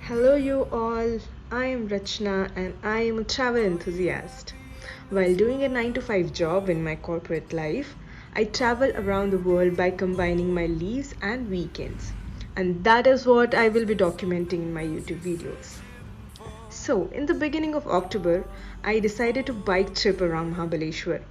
Hello, you all. I am Rachna and I am a travel enthusiast. While doing a 9 to 5 job in my corporate life, I travel around the world by combining my leaves and weekends. And that is what I will be documenting in my YouTube videos. So, in the beginning of October, I decided to bike trip around Mahabaleshwar.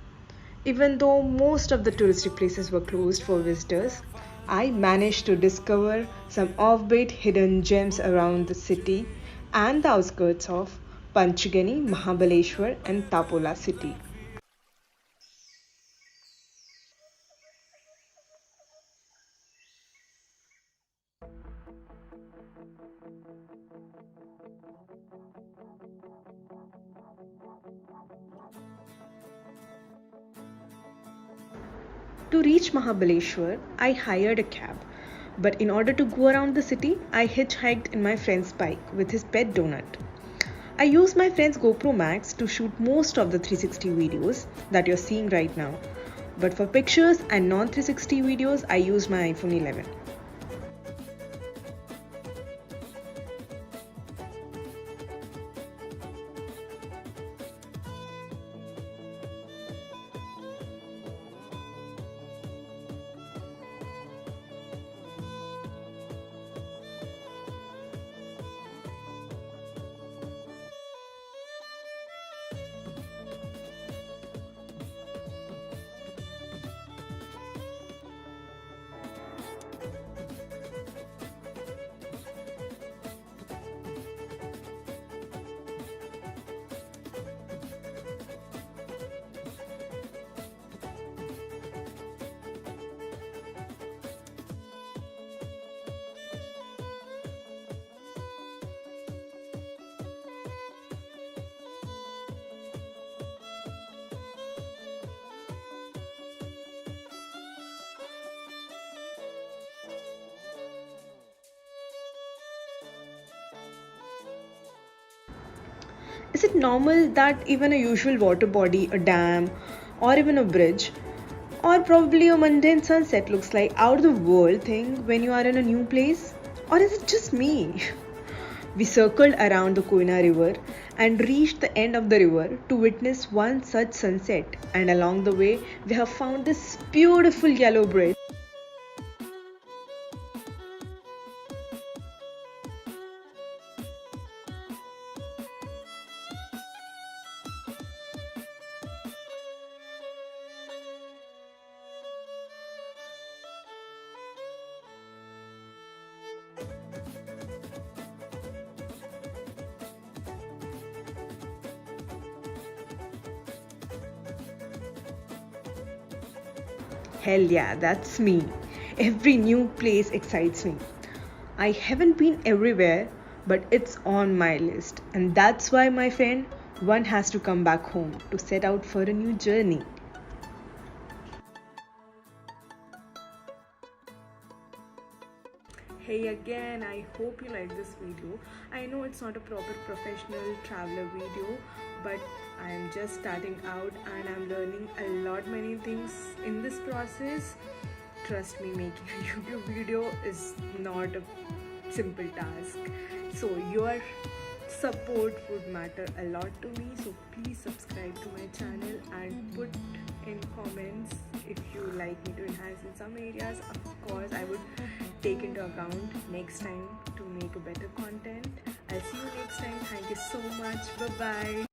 Even though most of the touristy places were closed for visitors, I managed to discover some offbeat hidden gems around the city and the outskirts of Panchgani, Mahabaleshwar, and Tapola city. To reach Mahabaleshwar, I hired a cab. But in order to go around the city, I hitchhiked in my friend's bike with his pet donut. I used my friend's GoPro Max to shoot most of the 360 videos that you're seeing right now. But for pictures and non 360 videos, I used my iPhone 11. Is it normal that even a usual water body, a dam, or even a bridge, or probably a mundane sunset looks like out of the world thing when you are in a new place? Or is it just me? We circled around the Koina river and reached the end of the river to witness one such sunset, and along the way, we have found this beautiful yellow bridge. Hell yeah, that's me. Every new place excites me. I haven't been everywhere, but it's on my list. And that's why, my friend, one has to come back home to set out for a new journey. Hey again, I hope you like this video. I know it's not a proper professional traveler video, but I am just starting out and I'm learning a lot many things in this process. Trust me, making a YouTube video is not a simple task. So your support would matter a lot to me. So please subscribe to my channel and put in comments if you like me to enhance in some areas. Of course, I would take into account next time to make a better content. I'll see you next time. Thank you so much. Bye bye.